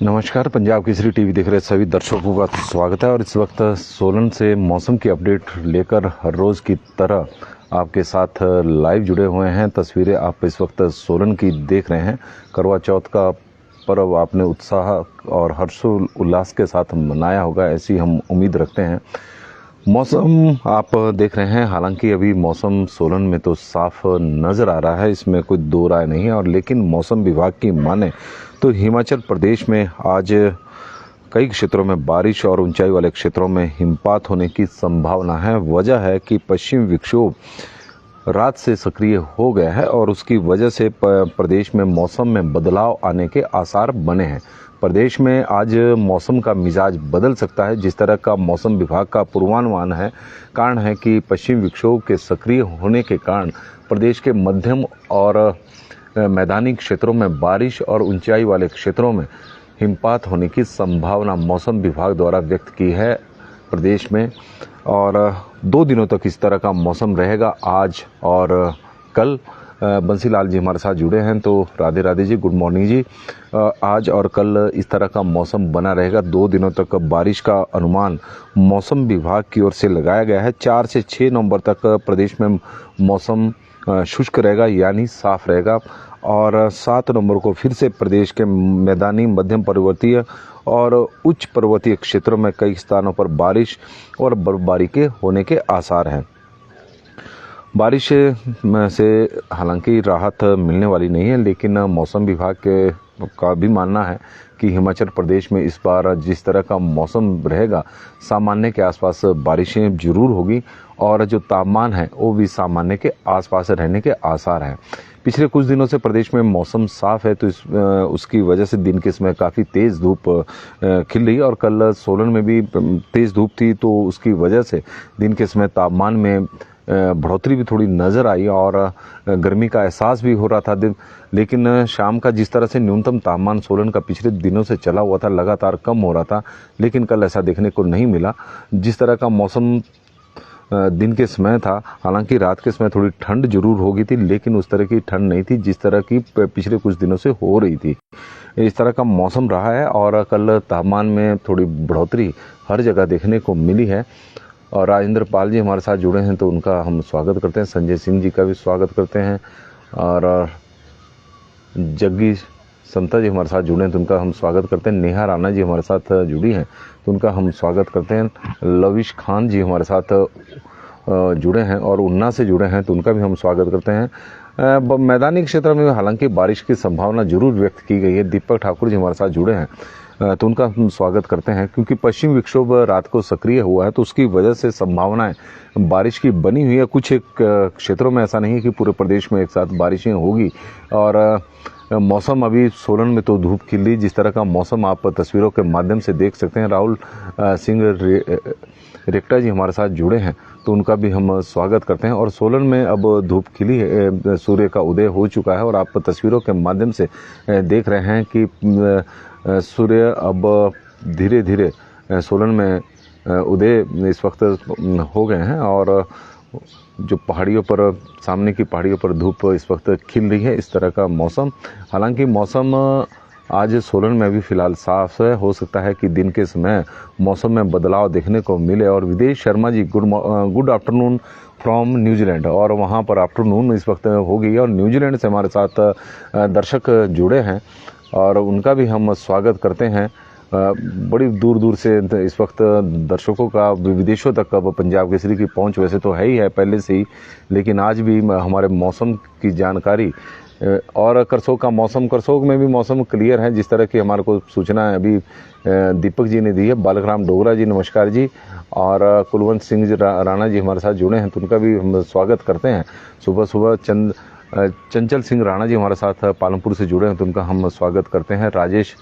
नमस्कार, पंजाब केसरी टीवी देख रहे सभी दर्शकों का स्वागत है। और इस वक्त सोलन से मौसम की अपडेट लेकर हर रोज़ की तरह आपके साथ लाइव जुड़े हुए हैं। तस्वीरें आप इस वक्त सोलन की देख रहे हैं। करवा चौथ का पर्व आपने उत्साह और हर्षोल्लास के साथ मनाया होगा, ऐसी हम उम्मीद रखते हैं। मौसम आप देख रहे हैं, हालांकि अभी मौसम सोलन में तो साफ नज़र आ रहा है, इसमें कोई दो राय नहीं है। और लेकिन मौसम विभाग की माने तो हिमाचल प्रदेश में आज कई क्षेत्रों में बारिश और ऊंचाई वाले क्षेत्रों में हिमपात होने की संभावना है। वजह है कि पश्चिम विक्षोभ रात से सक्रिय हो गया है और उसकी वजह से प्रदेश में मौसम में बदलाव आने के आसार बने हैं। प्रदेश में आज मौसम का मिजाज बदल सकता है, जिस तरह का मौसम विभाग का पूर्वानुमान है। कारण है कि पश्चिम विक्षोभ के सक्रिय होने के कारण प्रदेश के मध्यम और मैदानी क्षेत्रों में बारिश और ऊंचाई वाले क्षेत्रों में हिमपात होने की संभावना मौसम विभाग द्वारा व्यक्त की है प्रदेश में। और 2 दिनों तक इस तरह का मौसम रहेगा, आज और कल। बंसीलाल जी हमारे साथ जुड़े हैं, तो राधे राधे जी, गुड मॉर्निंग जी। आज और कल इस तरह का मौसम बना रहेगा। 2 दिनों तक बारिश का अनुमान मौसम विभाग की ओर से लगाया गया है। 4 से 6 नवंबर तक प्रदेश में मौसम शुष्क रहेगा, यानी साफ रहेगा। और 7 नवंबर को फिर से प्रदेश के मैदानी, मध्यम पर्वतीय और उच्च पर्वतीय क्षेत्रों में कई स्थानों पर बारिश और बर्फबारी के होने के आसार हैं। बारिश में से हालांकि राहत मिलने वाली नहीं है, लेकिन मौसम विभाग का भी मानना है कि हिमाचल प्रदेश में इस बार जिस तरह का मौसम रहेगा, सामान्य के आसपास बारिशें जरूर होगी और जो तापमान है वो भी सामान्य के आसपास रहने के आसार हैं। पिछले कुछ दिनों से प्रदेश में मौसम साफ है, तो उसकी वजह से दिन के समय काफ़ी तेज़ धूप खिल रही है। और कल सोलन में भी तेज़ धूप थी, तो उसकी वजह से दिन के समय तापमान में बढ़ोतरी भी थोड़ी नज़र आई और गर्मी का एहसास भी हो रहा था। लेकिन शाम का जिस तरह से न्यूनतम तापमान सोलन का पिछले दिनों से चला हुआ था, लगातार कम हो रहा था, लेकिन कल ऐसा देखने को नहीं मिला। जिस तरह का मौसम दिन के समय था, हालांकि रात के समय थोड़ी ठंड जरूर होगी थी, लेकिन उस तरह की ठंड नहीं थी जिस तरह की पिछले कुछ दिनों से हो रही थी। इस तरह का मौसम रहा है और कल तापमान में थोड़ी बढ़ोतरी हर जगह देखने को मिली है। और राजेंद्र पाल जी हमारे साथ जुड़े हैं, तो उनका हम स्वागत करते हैं। संजय सिंह जी का भी स्वागत करते हैं। और जग्गी समता जी हमारे साथ जुड़े हैं, तो उनका हम स्वागत करते हैं। नेहा राणा जी हमारे साथ जुड़ी हैं, तो उनका हम स्वागत करते हैं। लविश खान जी हमारे साथ जुड़े हैं और उन्ना से जुड़े हैं, तो उनका भी हम स्वागत करते हैं। मैदानी क्षेत्र में हालांकि बारिश की संभावना जरूर व्यक्त की गई है। दीपक ठाकुर जी हमारे साथ जुड़े हैं, तो उनका हम स्वागत करते हैं। क्योंकि पश्चिम विक्षोभ रात को सक्रिय हुआ है, तो उसकी वजह से संभावनाएं बारिश की बनी हुई है। कुछ एक क्षेत्रों में ऐसा नहीं है कि पूरे प्रदेश में एक साथ बारिशें होगी। और मौसम अभी सोलन में तो धूप खिल रही, जिस तरह का मौसम आप तस्वीरों के माध्यम से देख सकते हैं। राहुल सिंह रेक्टा जी हमारे साथ जुड़े हैं, तो उनका भी हम स्वागत करते हैं। और सोलन में अब धूप खिली है, सूर्य का उदय हो चुका है और आप तस्वीरों के माध्यम से देख रहे हैं कि सूर्य अब धीरे धीरे सोलन में उदय इस वक्त हो गए हैं। और जो पहाड़ियों पर, सामने की पहाड़ियों पर धूप इस वक्त खिल रही है। इस तरह का मौसम, हालांकि मौसम आज सोलन में भी फिलहाल साफ है। हो सकता है कि दिन के समय मौसम में बदलाव देखने को मिले। और विदेश Sharma ji, good afternoon from New Zealand. और वहाँ पर आफ्टरनून इस वक्त हो गई है और न्यूजीलैंड से हमारे साथ दर्शक जुड़े हैं और उनका भी हम स्वागत करते हैं। बड़ी दूर दूर से इस वक्त दर्शकों का विदेशों तक अब पंजाब केसरी की पहुंच वैसे तो है ही है पहले से ही, लेकिन आज भी हमारे मौसम की जानकारी और करसोग में भी मौसम क्लियर है, जिस तरह की हमारे को सूचना है अभी दीपक जी ने दी है। बालकराम डोगरा जी नमस्कार जी। और कुलवंत सिंह राणा जी हमारे साथ जुड़े हैं, तो उनका भी हम स्वागत करते हैं। सुबह सुबह चंचल सिंह राणा जी हमारे साथ पालमपुर से जुड़े हैं, तो उनका हम स्वागत करते हैं। राजेश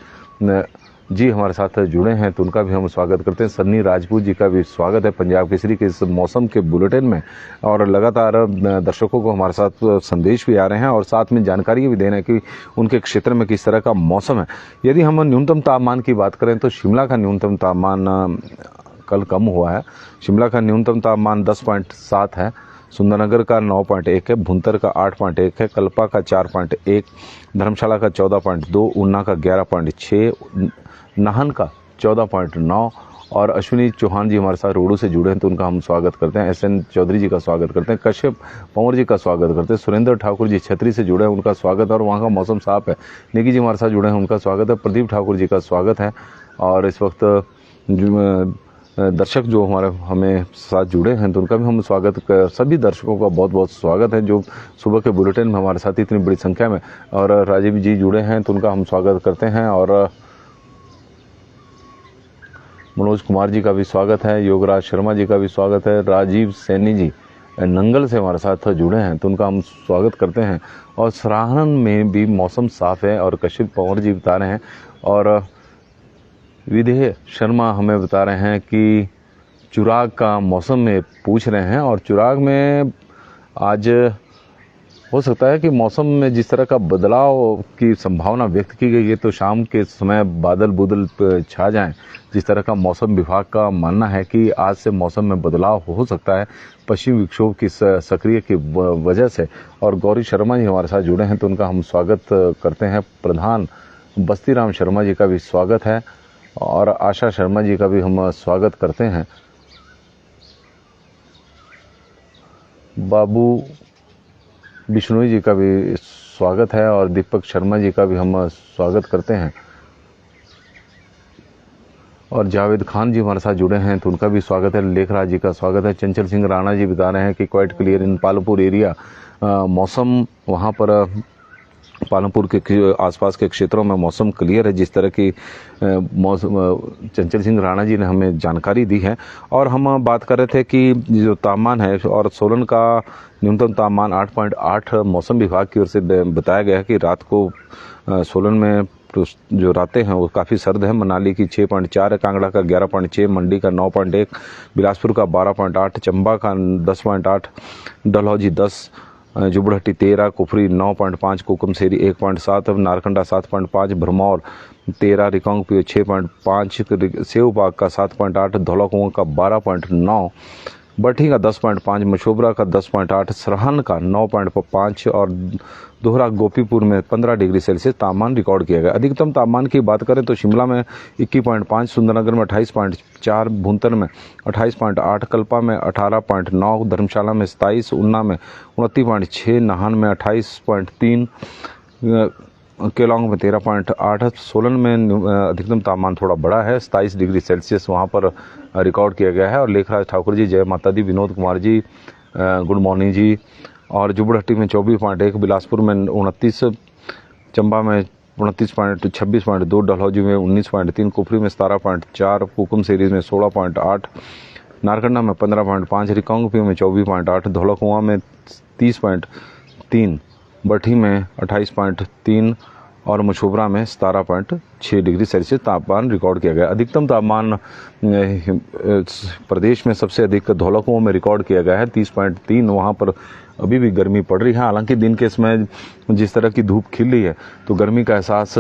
जी हमारे साथ जुड़े हैं, तो उनका भी हम स्वागत करते हैं। सन्नी राजपूत जी का भी स्वागत है पंजाब केसरी के इस मौसम के बुलेटिन में। और लगातार दर्शकों को हमारे साथ संदेश भी आ रहे हैं और साथ में जानकारी भी दे रहे हैं कि उनके क्षेत्र में किस तरह का मौसम है। यदि हम न्यूनतम तापमान की बात करें तो शिमला का न्यूनतम तापमान कल कम हुआ है। शिमला का न्यूनतम तापमान 10.7 है, सुंदरनगर का 9.1 है, भुंतर का 8.1 है, कल्पा का 4.1, धर्मशाला का 14.2, ऊना का 11.6, नाहन का 14.9 और अश्विनी चौहान जी हमारे साथ रोडू से जुड़े हैं तो उनका हम स्वागत करते हैं। SN चौधरी जी का स्वागत करते हैं, कश्यप पंवर जी का स्वागत करते हैं, सुरेंद्र ठाकुर जी छतरी से जुड़े हैं उनका स्वागत है और वहाँ का मौसम साफ है। निकी जी हमारे साथ जुड़े हैं उनका स्वागत है, प्रदीप ठाकुर जी का स्वागत है। और इस वक्त दर्शक जो हमें साथ जुड़े हैं तो उनका भी हम स्वागत कर, सभी दर्शकों का बहुत बहुत स्वागत है जो सुबह के बुलेटिन में हमारे साथ इतनी बड़ी संख्या में। और राजीव जी जुड़े हैं तो उनका हम स्वागत करते हैं और मनोज कुमार जी का भी स्वागत है, योगराज शर्मा जी का भी स्वागत है, राजीव सैनी जी नंगल से हमारे साथ जुड़े हैं तो उनका हम स्वागत करते हैं। और सराहन में भी मौसम साफ है और कश्यप पंवर जी बता रहे हैं और विदेह शर्मा हमें बता रहे हैं कि चुराग का मौसम में पूछ रहे हैं और चुराग में आज हो सकता है कि मौसम में जिस तरह का बदलाव की संभावना व्यक्त की गई है तो शाम के समय बादल छा जाएं। जिस तरह का मौसम विभाग का मानना है कि आज से मौसम में बदलाव हो सकता है पश्चिमी विक्षोभ की सक्रिय की वजह से। और गौरी शर्मा जी हमारे साथ जुड़े हैं तो उनका हम स्वागत करते हैं। प्रधान बस्तीराम शर्मा जी का भी स्वागत है और आशा शर्मा जी का भी हम स्वागत करते हैं। बाबू बिश्नोई जी का भी स्वागत है और दीपक शर्मा जी का भी हम स्वागत करते हैं। और जावेद खान जी हमारे साथ जुड़े हैं तो उनका भी स्वागत है। लेखराज जी का स्वागत है। चंचल सिंह राणा जी बता रहे हैं कि quite clear in Palampur area. मौसम वहाँ पर पालमपुर के आसपास के क्षेत्रों में मौसम क्लियर है, जिस तरह की मौसम चंचल सिंह राणा जी ने हमें जानकारी दी है। और हम बात कर रहे थे कि जो तापमान है और सोलन का न्यूनतम तापमान 8.8 मौसम विभाग की ओर से बताया गया है कि रात को सोलन में जो रातें हैं वो काफ़ी सर्द है। मनाली की 6.4 है, कांगड़ा का 11.6, मंडी का 9.1, बिलासपुर का 12.8, चंबा का 10.8, डलहौजी 10, जुबड़हट्टी 13, कुफरी 9.5, कुकुमसेरी 1.7, नारकंडा 7.5, भरमौर 13, रिकांगपिओ 6.5, सेवबाग का 7.8, धौलाकुआं का 12.9, बठी का 10.5, मशोबरा का 10.8, सरहन का 9.5 और दोहरा गोपीपुर में 15 डिग्री सेल्सियस तापमान रिकॉर्ड किया गया। अधिकतम तापमान की बात करें तो शिमला में 21.5, सुंदरनगर में 28.4, भुंतर में 28.8, कल्पा में 18.9, धर्मशाला में 27, ऊना में 29.6, नाहन में 28.3, केलांग में 13.8, सोलन में अधिकतम तापमान थोड़ा बड़ा है, 27 डिग्री सेल्सियस वहाँ पर रिकॉर्ड किया गया है। और लेखराज ठाकुर जी, जय माता दी, विनोद कुमार जी गुड मॉर्निंग जी। और जुबड़हट्टी में 24.1, बिलासपुर में 29, चंबा में 26.2, डलहौजी में 19.3, कुफरी में 17.4, कुकुमसेरी में 16.8, नारकंडा में 15.5, रिकांगपिओ में 24.8, धौलाकुआं में 30.3, बठी में 28.3 और मशोबरा में 17.6 डिग्री सेल्सियस तापमान रिकॉर्ड किया गया। अधिकतम तापमान प्रदेश में सबसे अधिक धौलाकुआं में रिकॉर्ड किया गया है 30.3। वहाँ पर अभी भी गर्मी पड़ रही है, हालांकि दिन के समय जिस तरह की धूप खिल रही है तो गर्मी का एहसास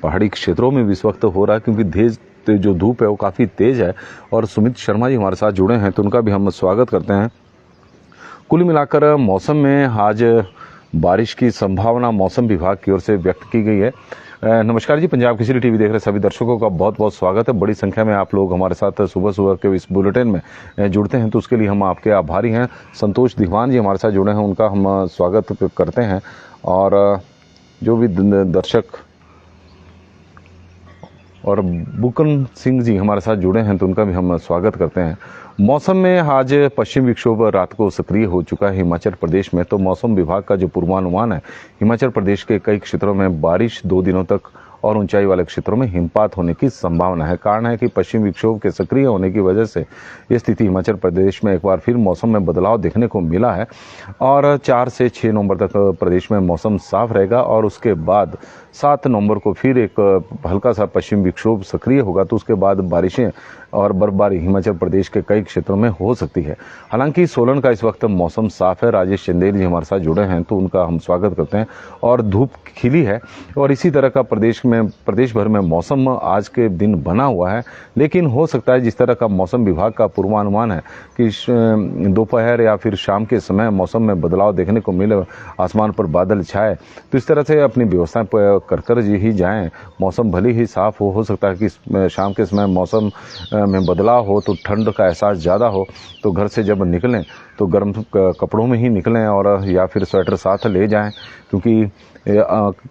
पहाड़ी क्षेत्रों में भी इस वक्त हो रहा है क्योंकि जो धूप है वो काफ़ी तेज़ है। और सुमित शर्मा जी हमारे साथ जुड़े हैं तो उनका भी हम स्वागत करते हैं। कुल मिलाकर मौसम में आज बारिश की संभावना मौसम विभाग की ओर से व्यक्त की गई है। नमस्कार जी, पंजाब केसरी टीवी देख रहे सभी दर्शकों का बहुत बहुत स्वागत है। बड़ी संख्या में आप लोग हमारे साथ सुबह सुबह के इस बुलेटिन में जुड़ते हैं तो उसके लिए हम आपके आभारी हैं। संतोष दीवान जी हमारे साथ जुड़े हैं, उनका हम स्वागत करते हैं। और जो भी दर्शक और बुकन सिंह जी हमारे साथ जुड़े हैं तो उनका भी हम स्वागत करते हैं। मौसम में आज पश्चिम विक्षोभ रात को सक्रिय हो चुका है हिमाचल प्रदेश में। तो मौसम विभाग का जो पूर्वानुमान है, हिमाचल प्रदेश के कई क्षेत्रों में बारिश 2 दिनों तक और ऊंचाई वाले क्षेत्रों में हिमपात होने की संभावना है। कारण है कि पश्चिम विक्षोभ के सक्रिय होने की वजह से ये स्थिति हिमाचल प्रदेश में एक बार फिर मौसम में बदलाव देखने को मिला है। और 4 से 6 नवंबर तक प्रदेश में मौसम साफ रहेगा और उसके बाद 7 नवंबर को फिर एक हल्का सा पश्चिम विक्षोभ सक्रिय होगा तो उसके बाद बारिशें और बर्फबारी हिमाचल प्रदेश के कई क्षेत्रों में हो सकती है। हालांकि सोलन का इस वक्त मौसम साफ है। राजेश चंदेल जी हमारे साथ जुड़े हैं, तो उनका हम स्वागत करते हैं। और धूप खिली है और इसी तरह का प्रदेश भर में मौसम आज के दिन बना हुआ है। लेकिन हो सकता है जिस तरह का मौसम विभाग का पूर्वानुमान है कि दोपहर या फिर शाम के समय मौसम में बदलाव देखने को मिले, आसमान पर बादल छाए, तो इस तरह से अपनी व्यवस्थाएं कर ही जाएं। मौसम भले ही साफ हो सकता है कि शाम के समय मौसम में बदलाव हो तो ठंड का एहसास ज़्यादा हो, तो घर से जब निकलें तो गर्म कपड़ों में ही निकलें और या फिर स्वेटर साथ ले जाएं, क्योंकि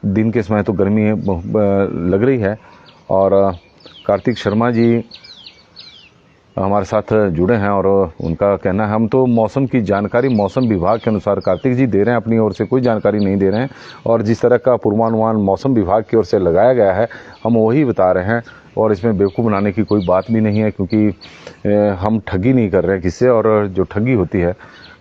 दिन के समय तो गर्मी लग रही है। और कार्तिक शर्मा जी हमारे साथ जुड़े हैं और उनका कहना है, हम तो मौसम की जानकारी मौसम विभाग के अनुसार कार्तिक जी दे रहे हैं, अपनी ओर से कोई जानकारी नहीं दे रहे हैं। और जिस तरह का पूर्वानुमान मौसम विभाग की ओर से लगाया गया है हम वही बता रहे हैं, और इसमें बेवकूफ़ बनाने की कोई बात भी नहीं है, क्योंकि हम ठगी नहीं कर रहे हैं किससे, और जो ठगी होती है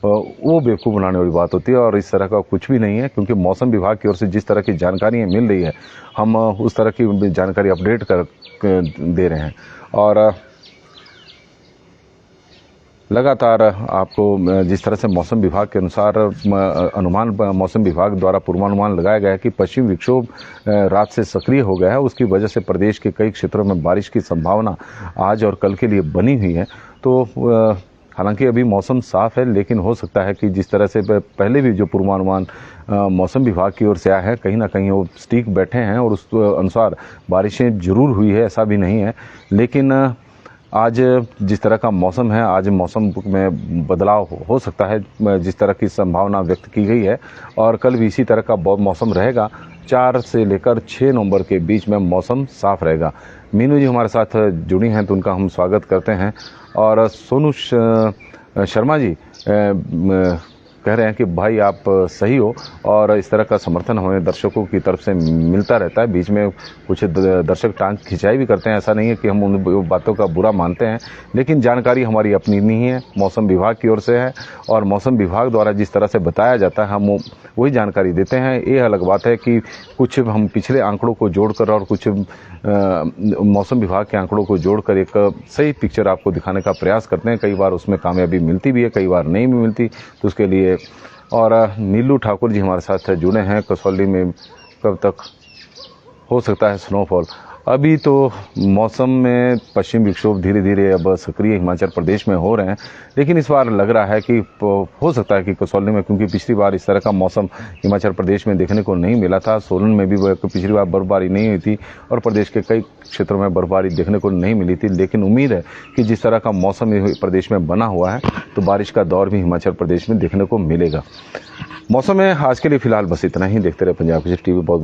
वो बेवकूफ़ बनाने वाली बात होती है। और इस तरह का कुछ भी नहीं है, क्योंकि मौसम विभाग की ओर से जिस तरह की जानकारियाँ मिल रही है हम उस तरह की जानकारी अपडेट कर दे रहे हैं। और लगातार आपको जिस तरह से मौसम विभाग के अनुसार मौसम विभाग द्वारा पूर्वानुमान लगाया गया है कि पश्चिमी विक्षोभ रात से सक्रिय हो गया है, उसकी वजह से प्रदेश के कई क्षेत्रों में बारिश की संभावना आज और कल के लिए बनी हुई है। तो हालांकि अभी मौसम साफ है, लेकिन हो सकता है कि जिस तरह से पहले भी जो पूर्वानुमान मौसम विभाग की ओर से आया है, कहीं ना कहीं वो सटीक बैठे हैं और उस अनुसार बारिशें जरूर हुई है, ऐसा भी नहीं है। लेकिन आज जिस तरह का मौसम है, आज मौसम में बदलाव हो सकता है जिस तरह की संभावना व्यक्त की गई है, और कल भी इसी तरह का मौसम रहेगा। 4 से लेकर 6 नवंबर के बीच में मौसम साफ रहेगा। मीनू जी हमारे साथ जुड़ी हैं, तो उनका हम स्वागत करते हैं। और सोनू शर्मा जी कह रहे हैं कि भाई आप सही हो, और इस तरह का समर्थन हमें दर्शकों की तरफ से मिलता रहता है। बीच में कुछ दर्शक टांग खिंचाई भी करते हैं, ऐसा नहीं है कि हम उन बातों का बुरा मानते हैं, लेकिन जानकारी हमारी अपनी नहीं है, मौसम विभाग की ओर से है, और मौसम विभाग द्वारा जिस तरह से बताया जाता है हम वही जानकारी देते हैं। ये अलग बात है कि कुछ हम पिछले आंकड़ों को जोड़कर और कुछ मौसम विभाग के आंकड़ों को जोड़कर एक सही पिक्चर आपको दिखाने का प्रयास करते हैं। कई बार उसमें कामयाबी मिलती भी है, कई बार नहीं भी मिलती, तो उसके लिए। और नीलू ठाकुर जी हमारे साथ जुड़े हैं, कसौली में कब तक हो सकता है स्नोफॉल? अभी तो मौसम में पश्चिम विक्षोभ धीरे धीरे अब सक्रिय हिमाचल प्रदेश में हो रहे हैं, लेकिन इस बार लग रहा है कि हो सकता है कि कसौली में, क्योंकि पिछली बार इस तरह का मौसम हिमाचल प्रदेश में देखने को नहीं मिला था। सोलन में भी पिछली बार बर्फबारी नहीं हुई थी और प्रदेश के कई क्षेत्रों में बर्फबारी देखने को नहीं मिली थी। लेकिन उम्मीद है कि जिस तरह का मौसम प्रदेश में बना हुआ है तो बारिश का दौर भी हिमाचल प्रदेश में देखने को मिलेगा। मौसम में आज के लिए फिलहाल बस इतना ही। देखते रहे पंजाब केसरी टीवी। बहुत